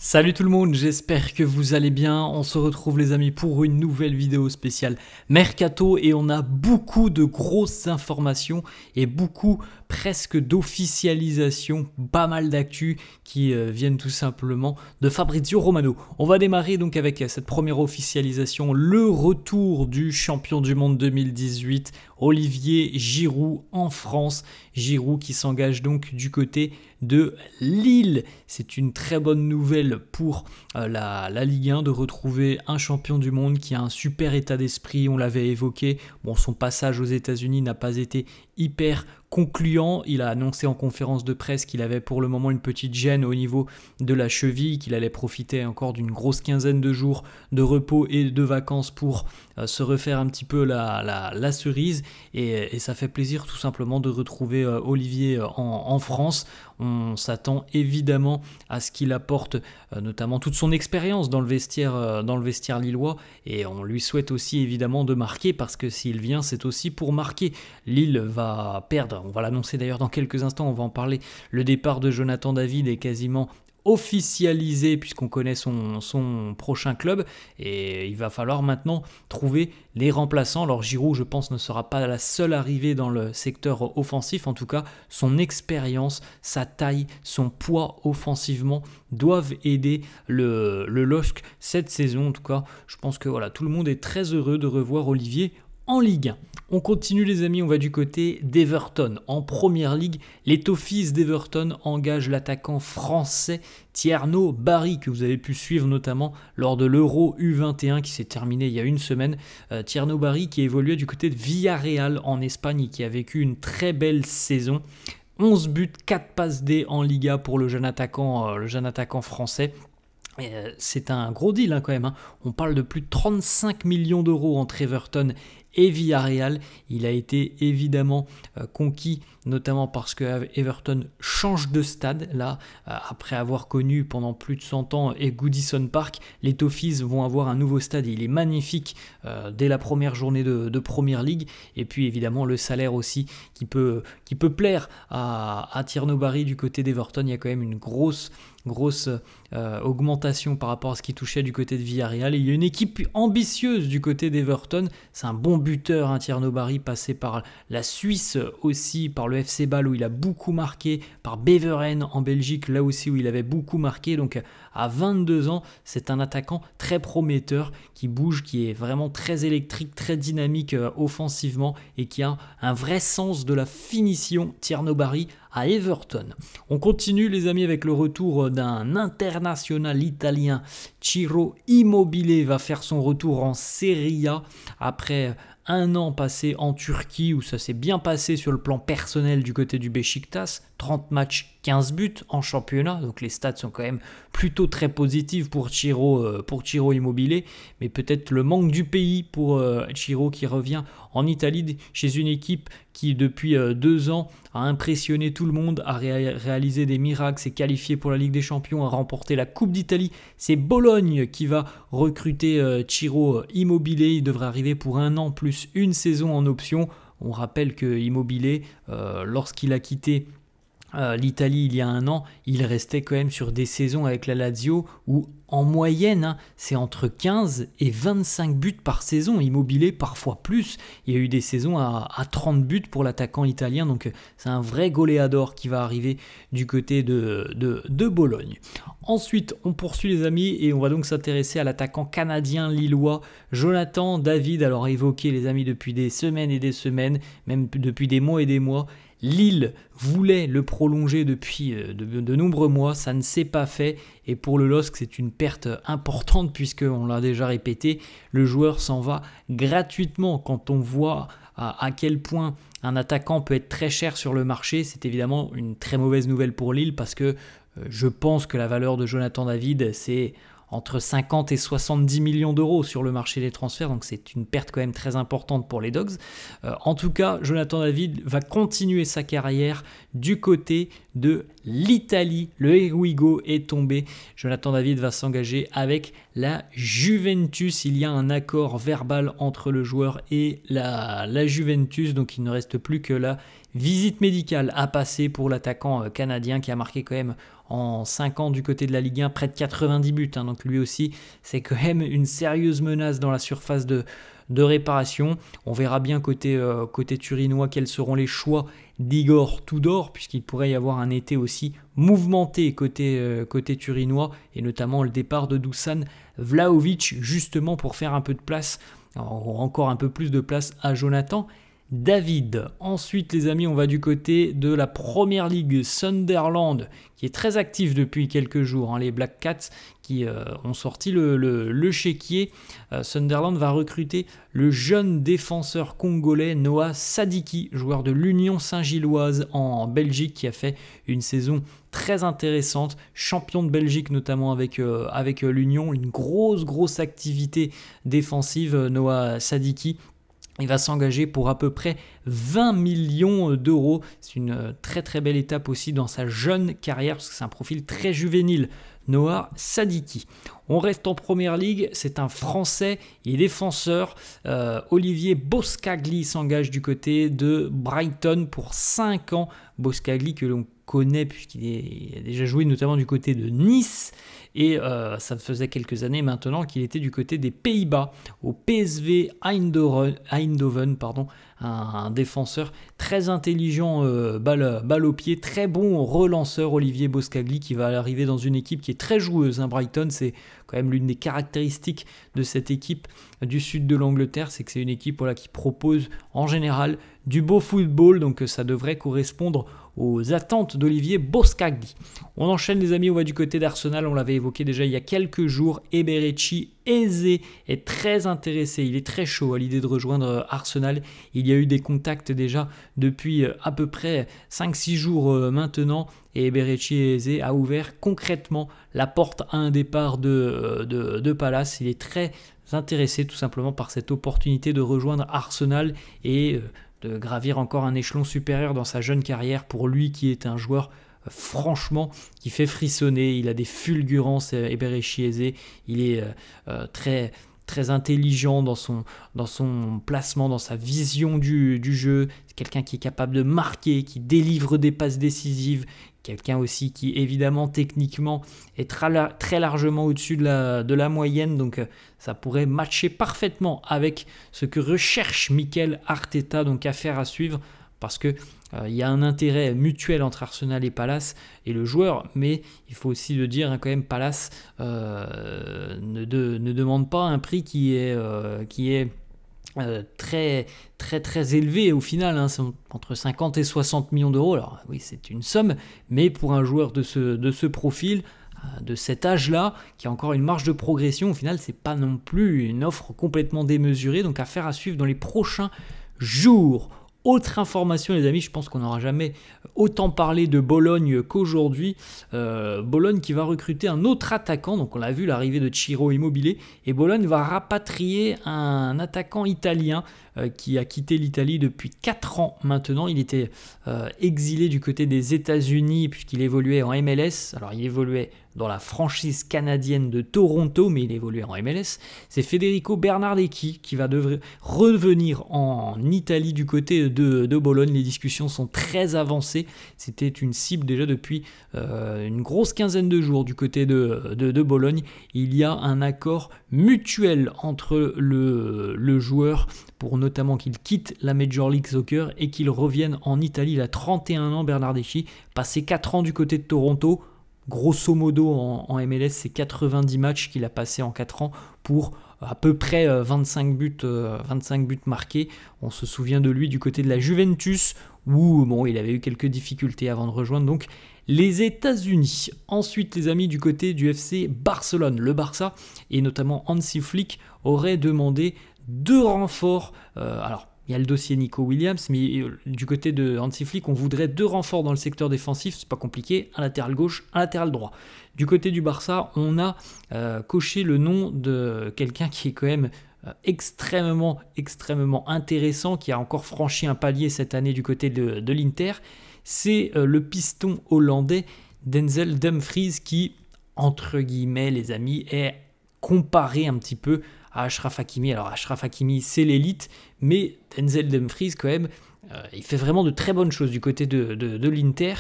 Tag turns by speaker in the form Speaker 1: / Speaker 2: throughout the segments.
Speaker 1: Salut tout le monde, j'espère que vous allez bien. On se retrouve les amis pour une nouvelle vidéo spéciale Mercato et on a beaucoup de grosses informations et beaucoup presque d'officialisation, pas mal d'actu qui viennent tout simplement de Fabrizio Romano. On va démarrer donc avec cette première officialisation, le retour du champion du monde 2018, Olivier Giroud en France. Giroud qui s'engage donc du côté de Lille. C'est une très bonne nouvelle pour la Ligue 1 de retrouver un champion du monde qui a un super état d'esprit, on l'avait évoqué. Bon, son passage aux États-Unis n'a pas été hyper concluant. Il a annoncé en conférence de presse qu'il avait pour le moment une petite gêne au niveau de la cheville, qu'il allait profiter encore d'une grosse quinzaine de jours de repos et de vacances pour se refaire un petit peu la cerise. Et ça fait plaisir tout simplement de retrouver Olivier en France. On s'attend évidemment à ce qu'il apporte notamment toute son expérience dans le vestiaire lillois, et on lui souhaite aussi évidemment de marquer, parce que s'il vient c'est aussi pour marquer. Lille va perdre, on va l'annoncer d'ailleurs dans quelques instants, on va en parler, le départ de Jonathan David est quasiment officialisé puisqu'on connaît son prochain club, et il va falloir maintenant trouver les remplaçants. Alors Giroud, je pense, ne sera pas la seule arrivée dans le secteur offensif. En tout cas, son expérience, sa taille, son poids offensivement doivent aider le LOSC cette saison. En tout cas, je pense que voilà, tout le monde est très heureux de revoir Olivier en Ligue 1. On continue les amis, on va du côté d'Everton. En Première Ligue, les Toffees d'Everton engagent l'attaquant français Tierno Barry, que vous avez pu suivre notamment lors de l'Euro U21 qui s'est terminé il y a une semaine. Tierno Barry qui évoluait du côté de Villarreal en Espagne et qui a vécu une très belle saison. 11 buts, 4 passes D en Liga pour le jeune attaquant français. C'est un gros deal quand même. On parle de plus de 35 millions d'euros entre Everton et Villarreal. Il a été évidemment conquis, notamment parce que Everton change de stade. Là, après avoir connu pendant plus de 100 ans Goodison Park, les Toffees vont avoir un nouveau stade. Il est magnifique dès la première journée de Première Ligue. Et puis évidemment le salaire aussi qui peut plaire à Tierno Barry du côté d'Everton. Il y a quand même une grosse augmentation par rapport à ce qui touchait du côté de Villarreal. Et il y a une équipe ambitieuse du côté d'Everton. C'est un bon buteur, Tierno Barry, passé par la Suisse aussi, par le FC Bâle où il a beaucoup marqué, par Beveren en Belgique, là aussi où il avait beaucoup marqué. Donc à 22 ans, c'est un attaquant très prometteur qui bouge, qui est vraiment très électrique, très dynamique offensivement et qui a un vrai sens de la finition, Tierno Barry à Everton. On continue les amis avec le retour d'un international italien. Ciro Immobile va faire son retour en Serie A après un an passé en Turquie où ça s'est bien passé sur le plan personnel du côté du Beşiktaş. 30 matchs, 15 buts en championnat, donc les stats sont quand même plutôt très positifs pour Ciro Immobile, mais peut-être le manque du pays pour Ciro qui revient en Italie chez une équipe qui depuis 2 ans a impressionné tout le monde, a réalisé des miracles, s'est qualifié pour la Ligue des Champions, a remporté la Coupe d'Italie. C'est Bologne qui va recruter Ciro Immobile, il devrait arriver pour 1 an plus 1 saison en option. On rappelle que Immobile, lorsqu'il a quitté l'Italie il y a 1 an, il restait quand même sur des saisons avec la Lazio où en moyenne c'est entre 15 et 25 buts par saison, Immobile parfois plus. Il y a eu des saisons à 30 buts pour l'attaquant italien, donc c'est un vrai goléador qui va arriver du côté de Bologne. Ensuite on poursuit les amis et on va donc s'intéresser à l'attaquant canadien lillois Jonathan David. Alors évoqué les amis depuis des semaines et des semaines, même depuis des mois et des mois. Lille voulait le prolonger depuis de nombreux mois, ça ne s'est pas fait et pour le LOSC c'est une perte importante puisqu'on l'a déjà répété, le joueur s'en va gratuitement. Quand on voit à quel point un attaquant peut être très cher sur le marché, c'est évidemment une très mauvaise nouvelle pour Lille parce que je pense que la valeur de Jonathan David c'est entre 50 et 70 millions d'euros sur le marché des transferts, donc c'est une perte quand même très importante pour les Dogs. En tout cas, Jonathan David va continuer sa carrière du côté de l'Italie. Le Here We Go est tombé. Jonathan David va s'engager avec la Juventus. Il y a un accord verbal entre le joueur et la Juventus, donc il ne reste plus que la visite médicale à passer pour l'attaquant canadien qui a marqué quand même en 5 ans du côté de la Ligue 1 près de 90 buts. Donc lui aussi, c'est quand même une sérieuse menace dans la surface de réparation. On verra bien côté turinois quels seront les choix d'Igor Tudor, puisqu'il pourrait y avoir un été aussi mouvementé côté turinois, et notamment le départ de Dusan Vlahovic, justement pour faire un peu de place, encore un peu plus de place à Jonathan David. Ensuite les amis, on va du côté de la Première Ligue. Sunderland qui est très actif depuis quelques jours, les Black Cats qui ont sorti le chéquier. Sunderland va recruter le jeune défenseur congolais Noah Sadiki, joueur de l'Union Saint-Gilloise en Belgique, qui a fait une saison très intéressante, champion de Belgique notamment avec l'Union. Une grosse activité défensive, Noah Sadiki. Il va s'engager pour à peu près 20 millions d'euros. C'est une très belle étape aussi dans sa jeune carrière, parce que c'est un profil très juvénile, Noah Sadiki. On reste en Première Ligue, c'est un Français et défenseur. Olivier Boscagli s'engage du côté de Brighton pour 5 ans. Boscagli que l'on connaît puisqu'il a déjà joué notamment du côté de Nice. Et ça faisait quelques années maintenant qu'il était du côté des Pays-Bas, au PSV Eindhoven, un défenseur très intelligent, balle au pied, très bon relanceur, Olivier Boscagli, qui va arriver dans une équipe qui est très joueuse. Brighton, c'est quand même l'une des caractéristiques de cette équipe du sud de l'Angleterre, c'est que c'est une équipe qui propose en général du beau football, donc ça devrait correspondre aux attentes d'Olivier Boscagli. On enchaîne les amis, on va du côté d'Arsenal, on l'avait évoqué déjà il y a quelques jours. Eberechi Eze est très intéressé, il est très chaud à l'idée de rejoindre Arsenal. Il y a eu des contacts déjà depuis à peu près 5-6 jours maintenant, et Eberechi Eze a ouvert concrètement la porte à un départ de Palace. Il est très intéressé tout simplement par cette opportunité de rejoindre Arsenal et de gravir encore un échelon supérieur dans sa jeune carrière, pour lui qui est un joueur franchement qui fait frissonner. Il a des fulgurances, Eberechi Eze. Il est très intelligent dans son placement, dans sa vision du jeu. C'est quelqu'un qui est capable de marquer, qui délivre des passes décisives. Quelqu'un aussi qui, évidemment, techniquement, est très largement au-dessus de la moyenne. Donc, ça pourrait matcher parfaitement avec ce que recherche Mikel Arteta. Donc, affaire à suivre, parce que il y a un intérêt mutuel entre Arsenal et Palace et le joueur. Mais il faut aussi le dire, quand même, Palace ne demande pas un prix qui est très élevé au final, c'est entre 50 et 60 millions d'euros. Alors oui, c'est une somme, mais pour un joueur de ce profil, de cet âge-là, qui a encore une marge de progression, au final, c'est pas non plus une offre complètement démesurée. Donc affaire à suivre dans les prochains jours. Autre information les amis, je pense qu'on n'aura jamais autant parlé de Bologne qu'aujourd'hui. Bologne qui va recruter un autre attaquant, donc on l'a vu, l'arrivée de Ciro Immobile, et Bologne va rapatrier un attaquant italien qui a quitté l'Italie depuis 4 ans maintenant. Il était exilé du côté des États-Unis puisqu'il évoluait en MLS. Alors il évoluait dans la franchise canadienne de Toronto, mais il évoluait en MLS. C'est Federico Bernardeschi qui va revenir en Italie du côté de Bologne. Les discussions sont très avancées. C'était une cible déjà depuis une grosse quinzaine de jours du côté de Bologne. Il y a un accord mutuel entre le joueur pour notamment qu'il quitte la Major League Soccer et qu'il revienne en Italie. Il a 31 ans, Bernardeschi, passé 4 ans du côté de Toronto. Grosso modo, en MLS, c'est 90 matchs qu'il a passé en 4 ans pour à peu près 25 buts marqués. On se souvient de lui du côté de la Juventus, où il avait eu quelques difficultés avant de rejoindre donc les États-Unis. Ensuite, les amis, du côté du FC Barcelone, le Barça, et notamment Hansi Flick, aurait demandé 2 renforts. Alors, il y a le dossier Nico Williams, mais du côté de Hansi Flick, on voudrait 2 renforts dans le secteur défensif. C'est pas compliqué, un latéral gauche, un latéral droit. Du côté du Barça, on a coché le nom de quelqu'un qui est quand même extrêmement intéressant, qui a encore franchi un palier cette année du côté de l'Inter. c'est le piston hollandais Denzel Dumfries qui, entre guillemets les amis, est comparé un petit peu à Achraf Hakimi. Alors Achraf Hakimi c'est l'élite, mais Denzel Dumfries quand même, il fait vraiment de très bonnes choses du côté de l'Inter.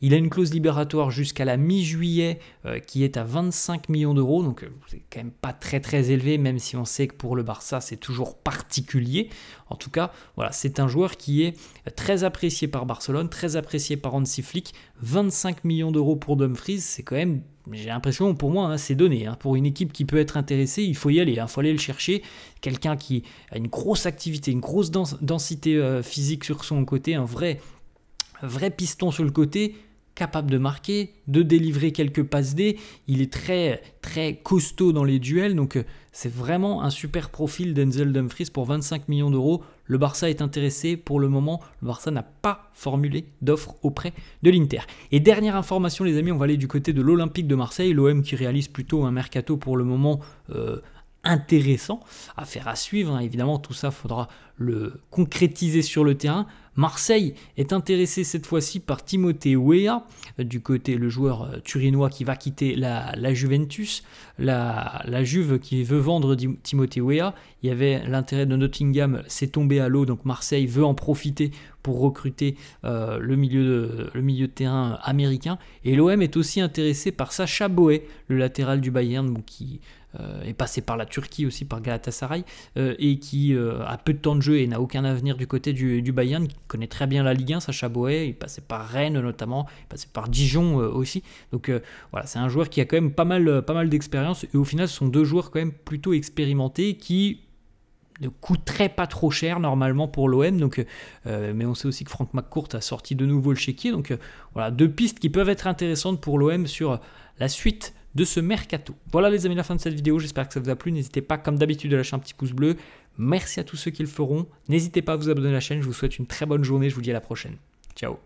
Speaker 1: Il a une clause libératoire jusqu'à la mi-juillet qui est à 25 millions d'euros, donc c'est quand même pas très élevé, même si on sait que pour le Barça c'est toujours particulier. En tout cas, voilà, c'est un joueur qui est très apprécié par Barcelone, très apprécié par Hansi Flick. 25 millions d'euros pour Dumfries, c'est quand même, j'ai l'impression pour moi, hein, c'est donné. Hein. Pour une équipe qui peut être intéressée, il faut y aller, il faut aller le chercher. Quelqu'un qui a une grosse activité, une grosse densité physique sur son côté, un vrai piston sur le côté, capable de marquer, de délivrer quelques passes D. Il est très costaud dans les duels, donc c'est vraiment un super profil Denzel Dumfries pour 25 millions d'euros. Le Barça est intéressé pour le moment. Le Barça n'a pas formulé d'offre auprès de l'Inter. Et dernière information les amis, on va aller du côté de l'Olympique de Marseille, l'OM qui réalise plutôt un mercato pour le moment intéressant, affaire à suivre, hein. Évidemment tout ça faudra le concrétiser sur le terrain. Marseille est intéressé cette fois-ci par Timothée Weah, du côté le joueur turinois qui va quitter la Juventus, la Juve qui veut vendre Timothée Weah. Il y avait l'intérêt de Nottingham, c'est tombé à l'eau, donc Marseille veut en profiter pour recruter le milieu de terrain américain. Et l'OM est aussi intéressé par Sacha Boey, le latéral du Bayern, qui est passé par la Turquie aussi, par Galatasaray, et qui a peu de temps de jeu et n'a aucun avenir du côté du Bayern, qui connaît très bien la Ligue 1, Sacha Boey, il passait par Rennes notamment, il passait par Dijon aussi, donc voilà, c'est un joueur qui a quand même pas mal d'expérience, et au final ce sont deux joueurs quand même plutôt expérimentés qui ne coûterait pas trop cher normalement pour l'OM, donc, mais on sait aussi que Franck McCourt a sorti de nouveau le chéquier, donc voilà, deux pistes qui peuvent être intéressantes pour l'OM sur la suite de ce mercato. Voilà les amis, la fin de cette vidéo, j'espère que ça vous a plu, n'hésitez pas comme d'habitude à lâcher un petit pouce bleu, merci à tous ceux qui le feront, n'hésitez pas à vous abonner à la chaîne, je vous souhaite une très bonne journée, je vous dis à la prochaine, ciao.